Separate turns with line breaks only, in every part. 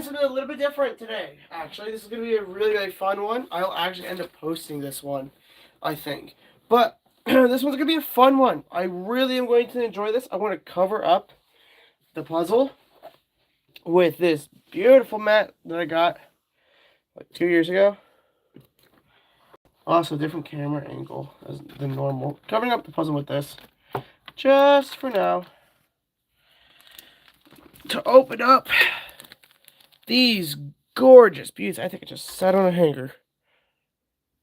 something a little bit different today. Actually, this is going to be a really fun one. I'll actually end up posting this one, I think. But this one's going to be a fun one. I really am going to enjoy this. I want to cover up the puzzle with this beautiful mat that I got like 2 years ago. Also, different camera angle than normal. Covering up the puzzle with this, just for now. To open up these gorgeous beauties. I think it just sat on a hanger.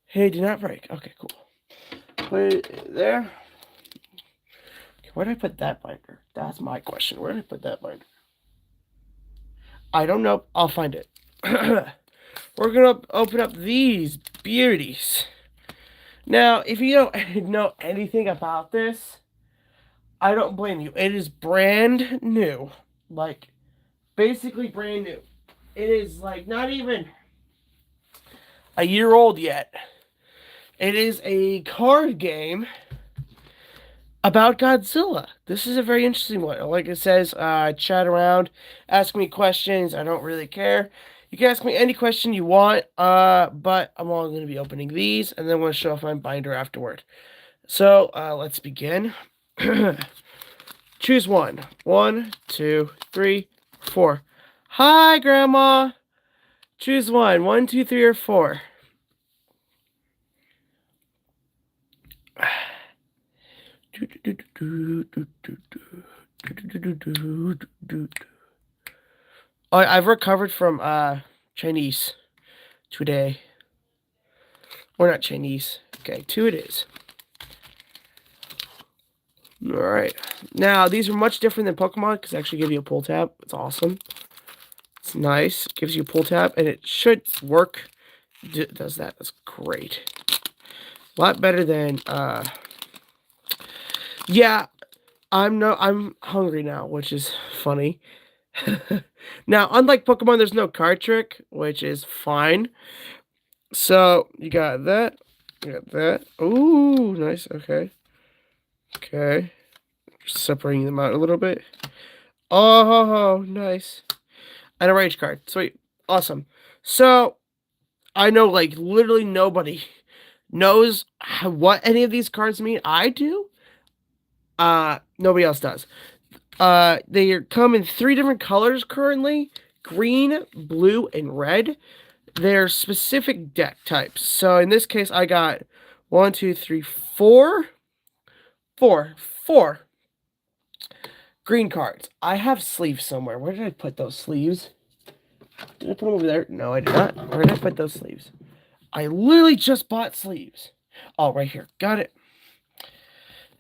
Hey, do not break. Okay, cool. Put it there. Okay, where did I put that binder? That's my question. Where did I put that binder? I don't know. I'll find it. We're going to open up these beauties. Now, if you don't know anything about this, I don't blame you. It is brand new. Like, basically brand new. It is, like, not even a year old yet. It is a card game about Godzilla. This is a very interesting one. Like it says, chat around, ask me questions. I don't really care. You can ask me any question you want, but I'm only going to be opening these, and then I'm going to show off my binder afterward. So, let's begin. Choose one. 1, 2, 3, 4. Hi, Grandma. Choose one. 1, 2, 3, or 4. I've recovered from Chinese today. Or not Chinese. Okay, 2 it is. Alright. Now, these are much different than Pokemon because they actually give you a pull tab. It's awesome. It's nice. It gives you a pull tab, and it should work. It does that. That's great. A lot better than, yeah, I'm hungry now, which is funny. Now, unlike Pokemon, there's no card trick, which is fine. So, you got that. You got that. Ooh, nice. Okay. Okay. Just separating them out a little bit. Oh, nice. And a rage card. Sweet. Awesome. So, I know, like, literally nobody knows what any of these cards mean. I do. Nobody else does. They come in 3 different colors currently. Green, blue, and red. They're specific deck types. So in this case, I got 1, 2, 3, 4. 4 green cards. I have sleeves somewhere. Where did I put those sleeves? Did I put them over there? No, I did not. Where did I put those sleeves? I literally just bought sleeves. Oh, right here. Got it.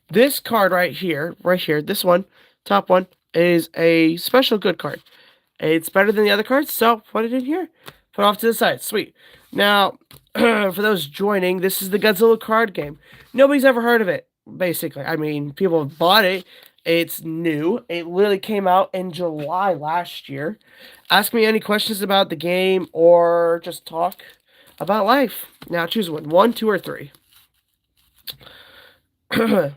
This card right here, this one, top one, is a special good card. It's better than the other cards, so put it in here. Put it off to the side. Sweet. Now, for those joining, this is the Godzilla card game. Nobody's ever heard of it, basically. I mean, people have bought it. It's new. It literally came out in July last year. Ask me any questions about the game or just talk about life. Now, choose one. 1, 2, or 3.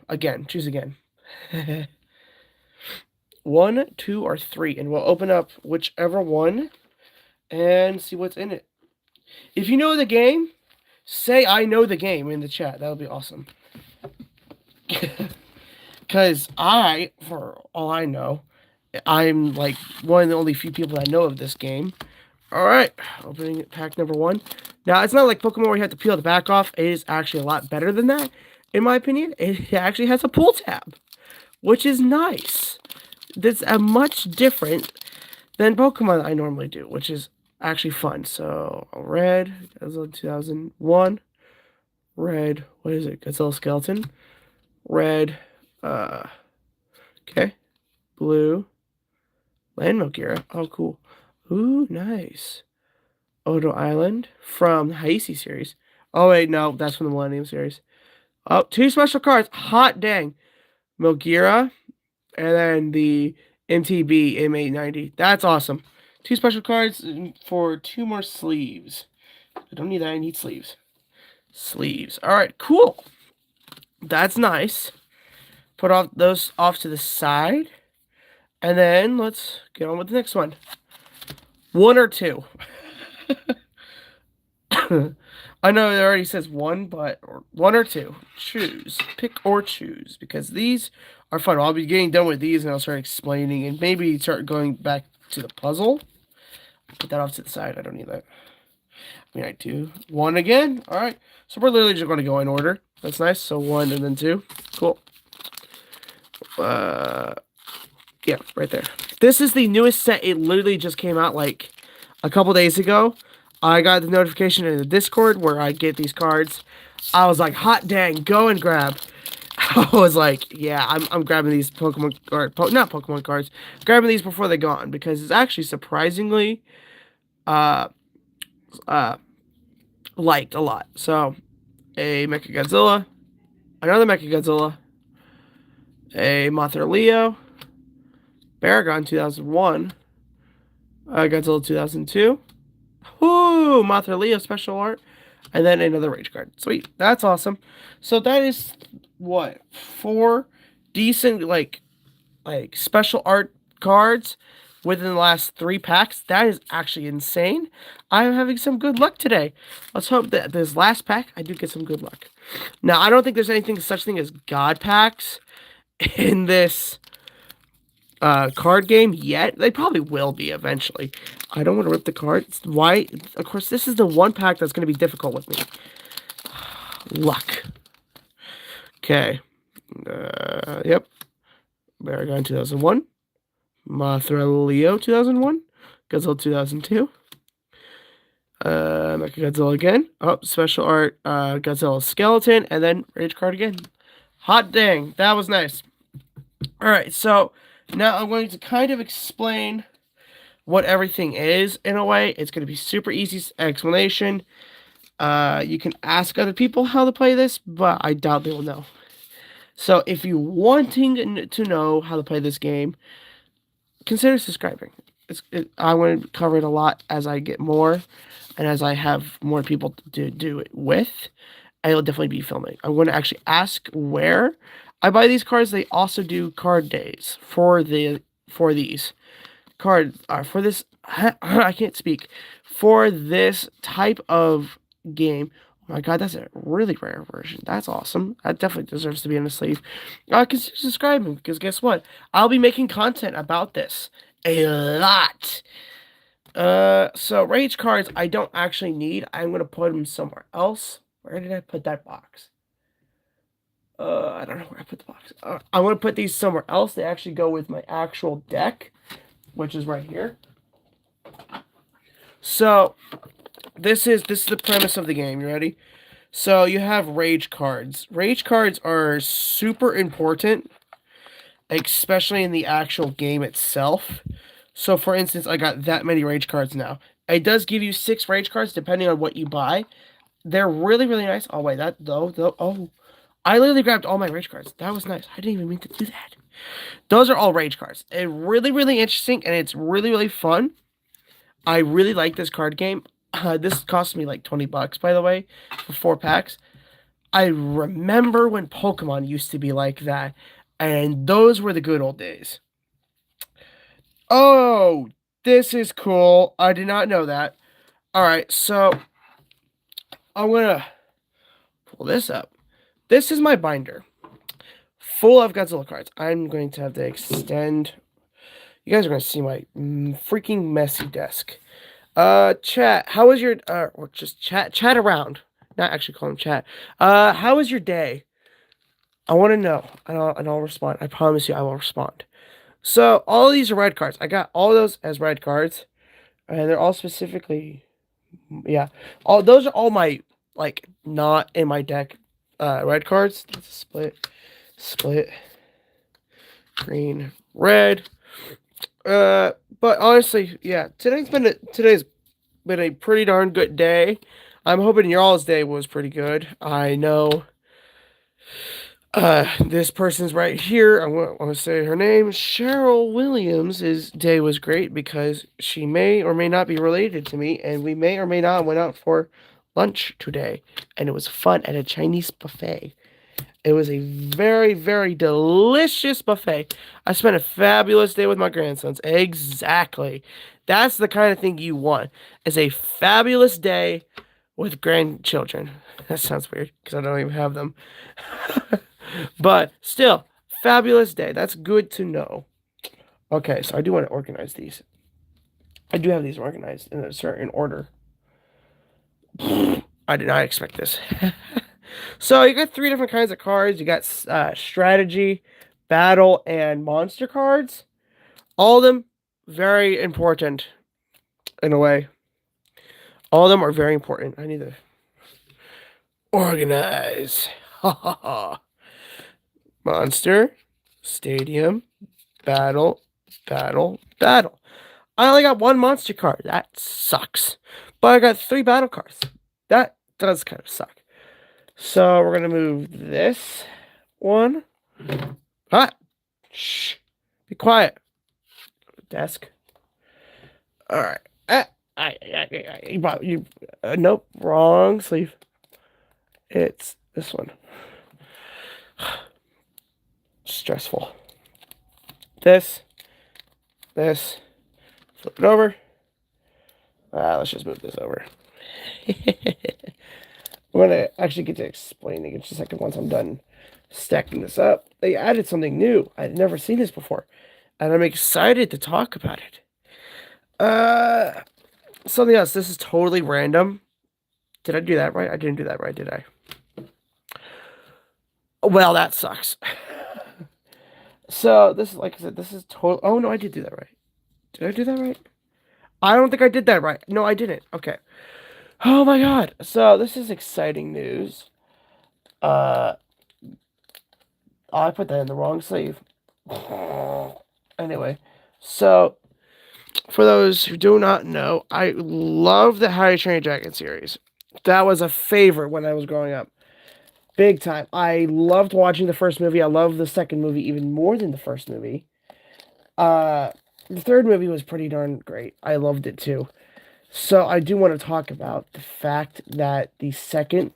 Again, choose again. 1, 2, or 3, and we'll open up whichever one and see what's in it. If you know the game, say I know the game in the chat. That would be awesome. Because for all I know, I'm like one of the only few people that know of this game. Alright, opening pack number 1. Now, it's not like Pokemon where you have to peel the back off. It is actually a lot better than that. In my opinion, it actually has a pull tab, which is nice. That's a much different than Pokemon I normally do, which is actually fun. So, red, Godzilla 2001, red, what is it, Godzilla Skeleton, red, okay, blue, Land Milkira, oh cool, ooh, nice, Odo Island, from the Haisi series, oh wait, no, that's from the Millennium series. Oh, 2 special cards. Hot dang. Milgira. And then the MTB M890. That's awesome. 2 special cards for 2 more sleeves. I don't need that. I need sleeves. Sleeves. Alright, cool. That's nice. Put those off to the side. And then let's get on with the next one. One or two. I know it already says one, but one or two. Choose. Pick or choose. Because these are fun. I'll be getting done with these and I'll start explaining and maybe start going back to the puzzle. Put that off to the side. I don't need that. I mean, I do. One again. All right. So we're literally just going to go in order. That's nice. So one and then two. Cool. Yeah, right there. This is the newest set. It literally just came out like a couple days ago. I got the notification in the Discord where I get these cards. I was like, hot dang, go and grab. I was like, yeah, I'm grabbing these Pokemon, or not Pokemon cards, grabbing these before they're gone because it's actually surprisingly uh, liked a lot. So, a Mecha Godzilla, another Mecha Godzilla, a Mothra Leo, Baragon 2001, Godzilla 2002, whoo, Mothra Leo special art, and then another Rage card. Sweet, that's awesome. So that is what, 4 decent like special art cards within the last 3 packs. That is actually insane. I'm having some good luck today. Let's hope that this last pack I do get some good luck. Now I don't think there's anything such thing as God packs in this card game yet. They probably will be eventually. I don't want to rip the cards. Why? Of course, this is the one pack that's going to be difficult with me. Luck. Okay. Yep. Baragon 2001. Mothra Leo 2001. Godzilla 2002. Mecha Godzilla again. Oh, special art. Godzilla skeleton. And then Rage card again. Hot dang. That was nice. Alright, so now I'm going to kind of explain what everything is in a way. It's going to be super easy explanation. You can ask other people how to play this, but I doubt they will know. So if you're wanting to know how to play this game, consider subscribing. I want to cover it a lot as I get more, and as I have more people to do it with. I'll definitely be filming. I'm going to actually ask where I buy these cards. They also do card days for these cards. For this, I can't speak. For this type of game. Oh my god, that's a really rare version. That's awesome. That definitely deserves to be in the sleeve. Consider subscribing, because guess what? I'll be making content about this a lot. So Rage cards I don't actually need. I'm going to put them somewhere else. Where did I put that box? I don't know where I put the box. I'm going to put these somewhere else. They actually go with my actual deck, which is right here. So, this is the premise of the game. You ready? So, you have Rage cards. Rage cards are super important, especially in the actual game itself. So, for instance, I got that many Rage cards now. It does give you 6 Rage cards depending on what you buy. They're really, really nice. Oh, wait, oh. I literally grabbed all my Rage cards. That was nice. I didn't even mean to do that. Those are all Rage cards. It's really, really interesting, and it's really, really fun. I really like this card game. This cost me like 20 bucks, by the way, for 4 packs. I remember when Pokemon used to be like that, and those were the good old days. Oh, this is cool. I did not know that. Alright, so I'm gonna pull this up. This is my binder, full of Godzilla cards. I'm going to have to extend. You guys are going to see my freaking messy desk. Chat, how was your, or just chat around. Not actually call him chat. How was your day? I want to know, and I'll respond. I promise you I will respond. So, all of these are red cards. I got all those as red cards, and they're all specifically, yeah. Those are all my, like, not in my deck, red cards. Let's split, green, red. But honestly, yeah, today's been a pretty darn good day. I'm hoping your all's day was pretty good. I know this person's right here. I want to say her name. Cheryl Williams' day was great because she may or may not be related to me, and we may or may not went out for lunch today, and it was fun at a Chinese buffet. It was a very, very delicious buffet. I spent a fabulous day with my grandsons. Exactly. That's the kind of thing you want. Is a fabulous day with grandchildren. That sounds weird because I don't even have them. But still, fabulous day. That's good to know. Okay, so I do want to organize these. I do have these organized in a certain order. I did not expect this. So you got three different kinds of cards. You got strategy, battle, and monster cards. All of them very important in a way. All of them are very important. I need to organize. Ha ha ha. Monster, stadium, battle, battle, battle. I only got one monster card. That sucks. But I got three battle cards. That does kind of suck. So we're gonna move this one. Ah, shh. Be quiet. Desk. All right. Nope. Wrong sleeve. It's this one. Stressful. This. Flip it over. Let's just move this over. I'm gonna actually get to explaining in just a second once I'm done stacking this up. They added something new. I'd never seen this before, and I'm excited to talk about it. Something else. This is totally random. Did I do that right? I didn't do that right, did I? Well, that sucks. So this is, like I said, this is total. Oh no, I did do that right. Did I do that right? I don't think I did that right. No, I didn't. Okay. Oh my god. So this is exciting news. Oh, I put that in the wrong sleeve. Anyway, so for those who do not know, I love the How to Train Your Dragon series. That was a favorite when I was growing up. Big time. I loved watching the first movie. I love the second movie even more than the first movie. The third movie was pretty darn great. I loved it too. So I do want to talk about the fact that the second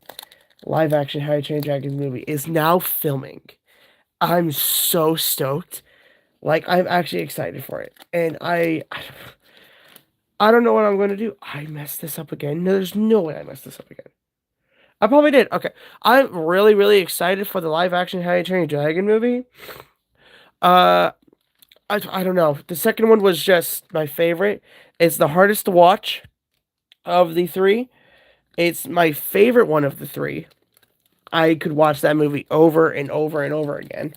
live action How to Train Your Dragon movie is now filming. I'm so stoked. Like, I'm actually excited for it. And I don't know what I'm going to do. I messed this up again. No, there's no way I messed this up again. I probably did. Okay. I'm really, really excited for the live action How to Train Your Dragon movie. I don't know. The second one was just my favorite. It's the hardest to watch of the three. It's my favorite one of the three. I could watch that movie over and over and over again,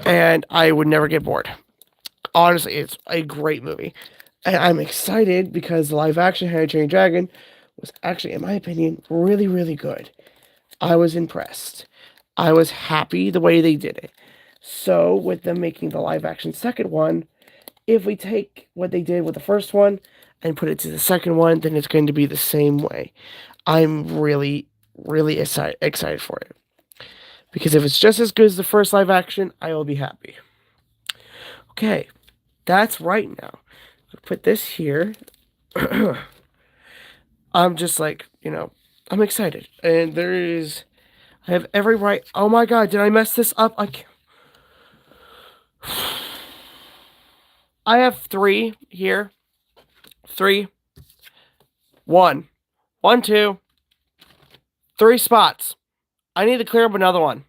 and I would never get bored. Honestly, it's a great movie. And I'm excited because the live action How to Train Your Dragon was actually, in my opinion, really, really good. I was impressed. I was happy the way they did it. So, with them making the live action second one, if we take what they did with the first one and put it to the second one, then it's going to be the same way. I'm really, really excited for it. Because if it's just as good as the first live action, I will be happy. Okay, that's right now. Put this here. I'm just like, I'm excited. And I have every right. Oh my god, did I mess this up? I have three here. Three. One. 1, 2. 3 spots. I need to clear up another one.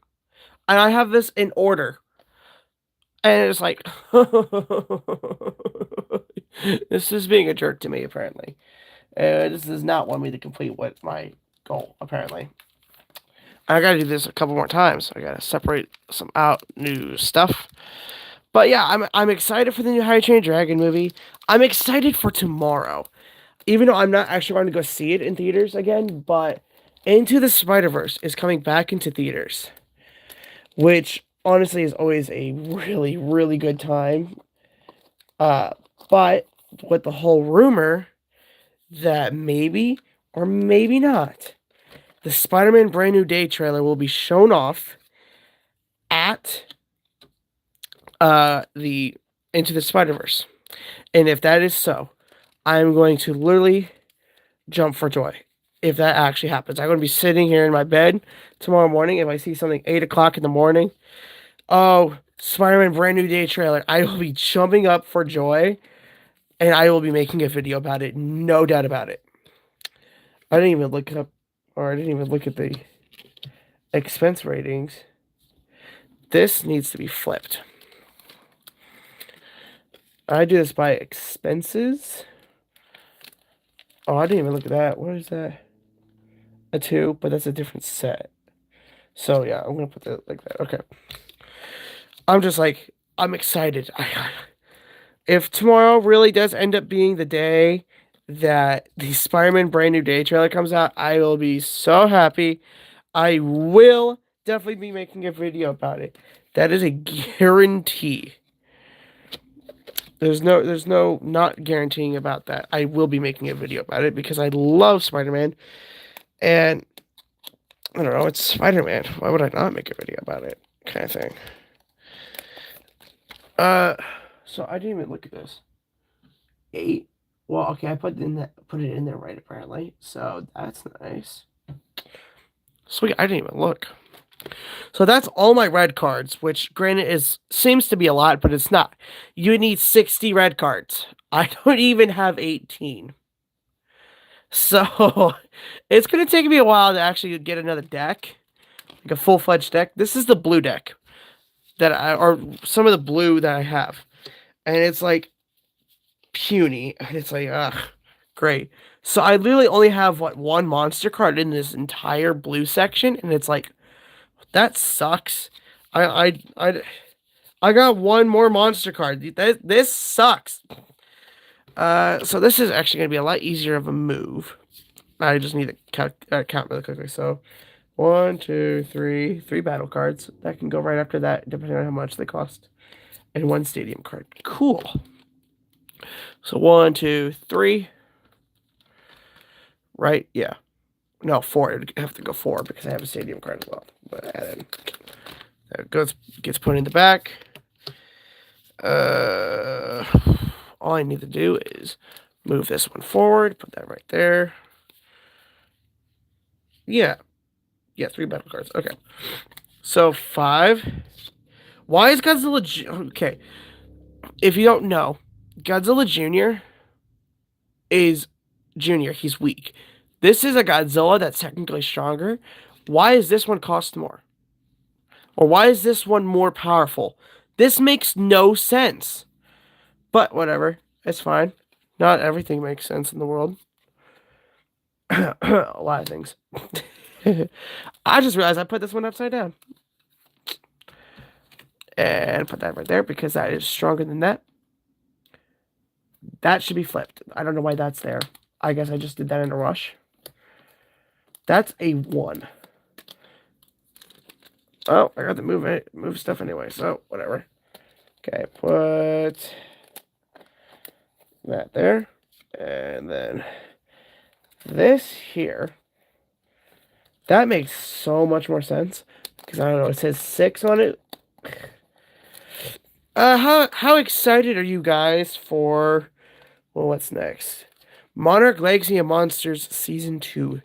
And I have this in order. And it's like, this is being a jerk to me, apparently. This does not want me to complete what my goal, apparently. I gotta do this a couple more times. I gotta separate some out new stuff. But yeah, I'm excited for the new How to Train Your Dragon movie. I'm excited for tomorrow. Even though I'm not actually going to go see it in theaters again, but Into the Spider-Verse is coming back into theaters. Which honestly is always a really, really good time. But with the whole rumor that maybe or maybe not, the Spider-Man Brand New Day trailer will be shown off at the Into the Spider-Verse. And if that is so, I'm going to literally jump for joy if that actually happens. I'm going to be sitting here in my bed tomorrow morning if I see something 8 o'clock in the morning. Oh, Spider-Man Brand New Day trailer. I will be jumping up for joy. and I will be making a video about it, no doubt about it. I didn't even look it up, or I didn't even look at the expense ratings. This needs to be flipped. I do this by expenses. Oh, I didn't even look at that. What is that? A 2, but that's a different set. So yeah, I'm gonna put that like that. Okay. I'm just like, I'm excited. If tomorrow really does end up being the day that the Spider-Man Brand New Day trailer comes out, I will be so happy. I will definitely be making a video about it. That is a guarantee. There's no not guaranteeing about that. I will be making a video about it because I love Spider-Man. And I don't know, it's Spider-Man. Why would I not make a video about it? Kind of thing. So I didn't even look at this. 8. Well, okay, I put it in there right apparently. So that's nice. Sweet, I didn't even look. So that's all my red cards, which granted seems to be a lot, but it's not. You need 60 red cards. I don't even have 18. So it's gonna take me a while to actually get another deck. Like a full-fledged deck. This is the blue deck or some of the blue that I have. And it's like puny. And it's like, ugh, great. So I literally only have one monster card in this entire blue section, and it's like, that sucks. I got one more monster card. This sucks. So this is actually gonna be a lot easier of a move. I just need to count really quickly. So 1, 2, 3 battle cards that can go right after that, depending on how much they cost, and 1 stadium card. Cool. So 1, 2, 3. Right? Yeah. No, 4. It'd have to go 4 because I have a stadium card as well. But then that gets put in the back. All I need to do is move this one forward, put that right there. Yeah. Yeah, 3 battle cards. Okay. So 5. Why is Godzilla... Okay. If you don't know, Godzilla Jr. is Junior. He's weak. This is a Godzilla that's technically stronger. Why is this one cost more? Or why is this one more powerful? This makes no sense. But whatever. It's fine. Not everything makes sense in the world. A lot of things. I just realized I put this one upside down. And put that right there because that is stronger than that. That should be flipped. I don't know why that's there. I guess I just did that in a rush. That's a 1. Oh, I got to move stuff anyway, so whatever. Okay, put that there. And then this here. That makes so much more sense. Because I don't know, it says 6 on it. How excited are you guys for, well, what's next? Monarch Legacy of Monsters Season 2.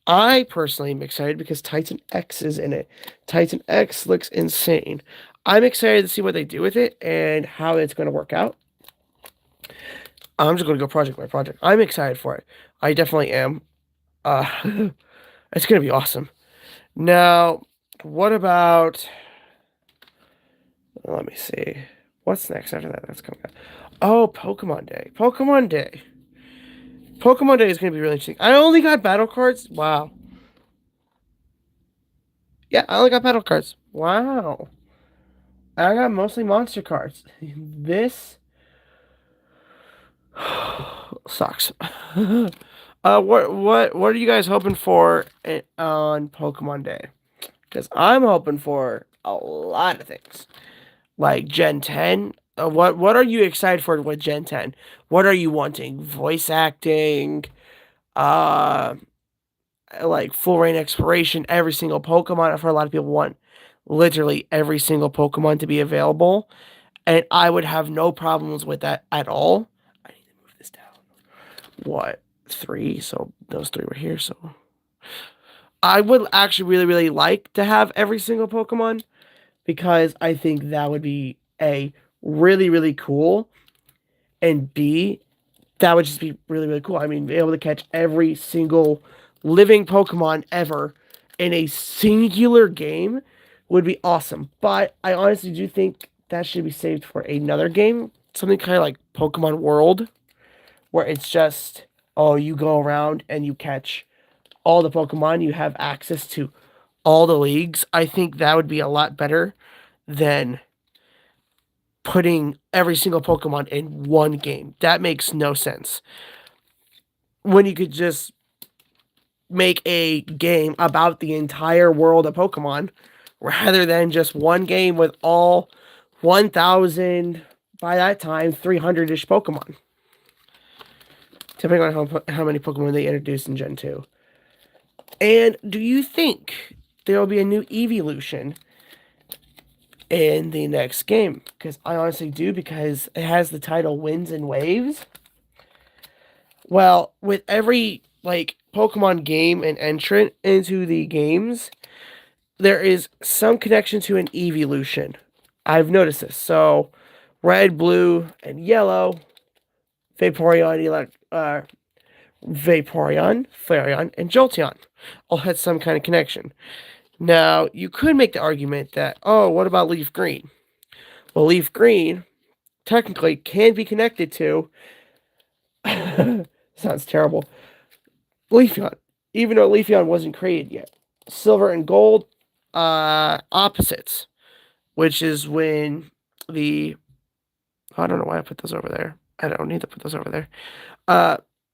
I personally am excited because Titan X is in it. Titan X looks insane. I'm excited to see what they do with it and how it's going to work out. I'm just going to go project by project. I'm excited for it. I definitely am. It's going to be awesome. Now, what about... Let me see. What's next after that? That's coming up. Oh, Pokemon Day. Pokemon Day. Pokemon Day is going to be really interesting. I only got battle cards. Wow. Yeah, I only got battle cards. Wow. I got mostly monster cards. This sucks. What are you guys hoping for on Pokemon Day? Because I'm hoping for a lot of things. Like Gen 10. What are you excited for with Gen 10? What are you wanting? Voice acting, like full rain exploration, every single Pokemon. I've heard a lot of people want literally every single Pokemon to be available, and I would have no problems with that at all. I need to move this down. What? 3? So those 3 were here, so I would actually really, really like to have every single Pokemon because I think that would be A, really, really cool, and B, That would just be really, really cool. I mean, being able to catch every single living Pokemon ever in a singular game would be awesome. But I honestly do think that should be saved for another game. Something kind of like Pokemon World, where it's just, oh, you go around and you catch all the Pokemon, you have access to all the leagues. I think that would be a lot better than putting every single Pokemon in one game. That makes no sense. When you could just make a game about the entire world of Pokemon rather than just one game with all 1,000, by that time, 300-ish Pokemon. Depending on how many Pokemon they introduced in Gen 2. And do you think there will be a new evolution in the next game? Because I honestly do, because it has the title Winds and Waves. Well, with every Pokemon game and entrant into the games, there is some connection to an evolution. I've noticed this. So, red, blue, and yellow, Vaporeon, Flareon, and Jolteon all had some kind of connection. Now, you could make the argument that, oh, what about Leaf Green? Well, Leaf Green technically can be connected to, sounds terrible, Leafeon, even though Leafeon wasn't created yet. Silver and Gold, opposites, which is when the, I don't know why I put those over there. I don't need to put those over there.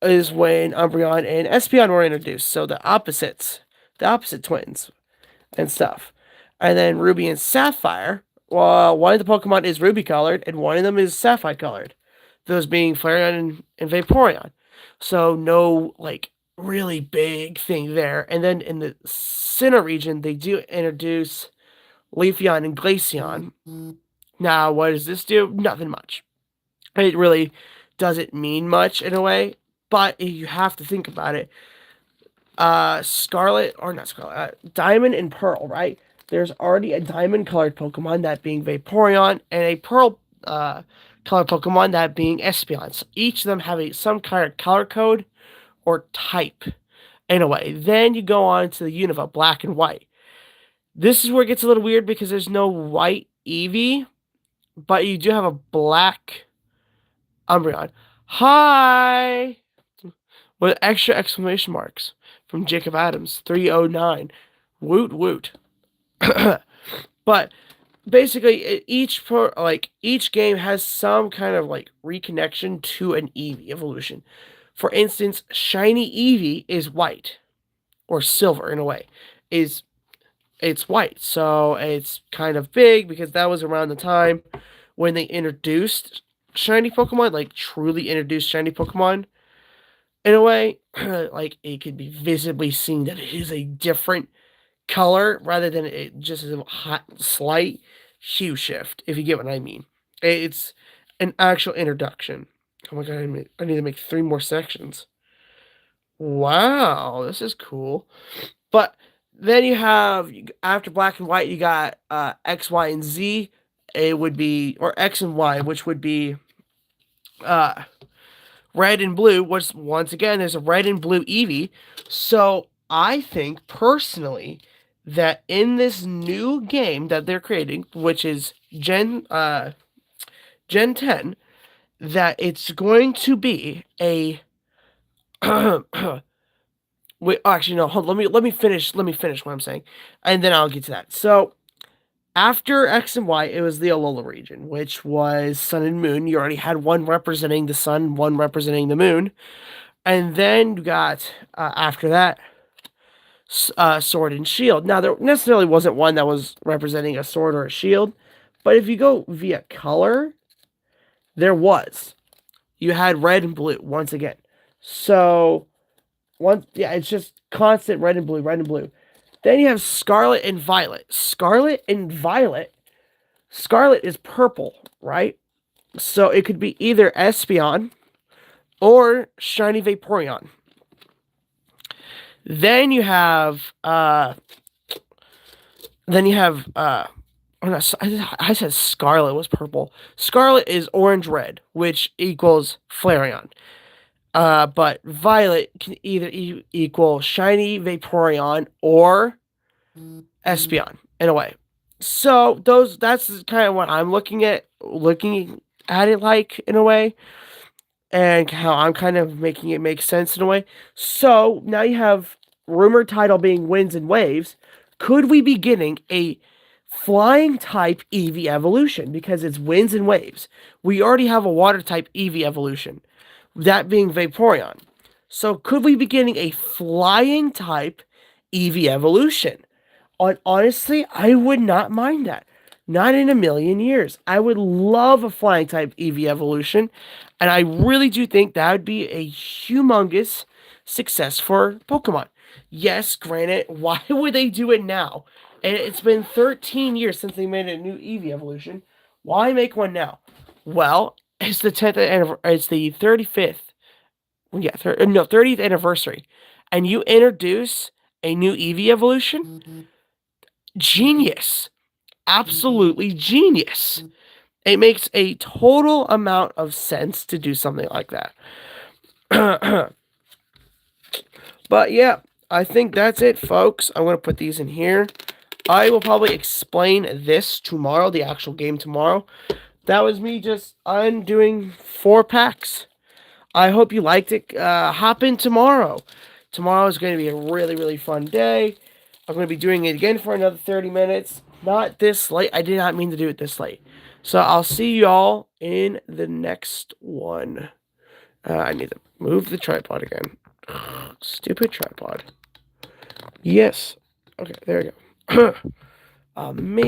Is when Umbreon and Espeon were introduced. So the opposite twins and stuff. And then Ruby and Sapphire, well, one of the Pokemon is Ruby colored and one of them is Sapphire colored. Those being Flareon and Vaporeon. So no really big thing there. And then in the Sinnoh region, they do introduce Leafeon and Glaceon. Now, what does this do? Nothing much. It really doesn't mean much in a way, but you have to think about it. Diamond and Pearl, right? There's already a diamond-colored Pokemon, that being Vaporeon, and a Pearl colored Pokemon, that being Espeon. So each of them have some kind of color code or type in a way. Then you go on to the Unova, black and white. This is where it gets a little weird because there's no white Eevee, but you do have a black Umbreon. Hi! With extra exclamation marks from Jacob Adams, 309. Woot woot. But basically, each game has some kind of reconnection to an Eevee evolution. For instance, shiny Eevee is white or silver in a way. It's white, so it's kind of big because that was around the time when they introduced shiny Pokemon, truly introduced shiny Pokemon. In a way, it could be visibly seen that it is a different color rather than it just is a slight hue shift, if you get what I mean. It's an actual introduction. Oh my god, I need to make 3 more sections. Wow, this is cool. But then you have, after black and white, you got X, Y, and Z. It would be, or X and Y, which would be red and blue, which once again is a red and blue Eevee. So I think personally that in this new game that they're creating, which is Gen 10, that it's going to be a wait, actually no, hold on, let me finish what I'm saying, and then I'll get to that. So after X and Y, it was the Alola region, which was Sun and Moon. You already had one representing the Sun, one representing the Moon. And then you got, after that, Sword and Shield. Now, there necessarily wasn't one that was representing a sword or a shield. But if you go via color, there was. You had red and blue, once again. So, it's just constant red and blue, red and blue. Then you have Scarlet and Violet. Scarlet is purple, right? So it could be either Espeon or Shiny Vaporeon. Then you have, I said Scarlet was purple. Scarlet is orange-red, which equals Flareon. But violet can either equal shiny Vaporeon or Espeon in a way. So that's kind of what I'm looking at it like in a way, and how I'm kind of making it make sense in a way. So now you have rumored title being Winds and Waves. Could we be getting a flying type EV evolution because it's Winds and Waves? We already have a water type EV evolution, that being Vaporeon. So could we be getting a flying type EV evolution? Honestly, I would not mind that. Not in a million years. I would love a flying type EV evolution, and I really do think that would be a humongous success for Pokemon. Yes, granted, why would they do it now? And it's been 13 years since they made a new EV evolution. Why make one now? Well, it's the 10th anniversary. It's the 35th. Yeah, 30th anniversary, and you introduce a new EV evolution. Genius. Absolutely genius. It makes a total amount of sense to do something like that. But yeah, I think that's it, folks. I'm going to put these in here. I will probably explain this tomorrow, the actual game tomorrow. That was me just undoing 4 packs. I hope you liked it. Hop in tomorrow. Tomorrow is going to be a really, really fun day. I'm going to be doing it again for another 30 minutes. Not this late. I did not mean to do it this late. So I'll see y'all in the next one. I need to move the tripod again. Stupid tripod. Yes. Okay, there we go. Amazing.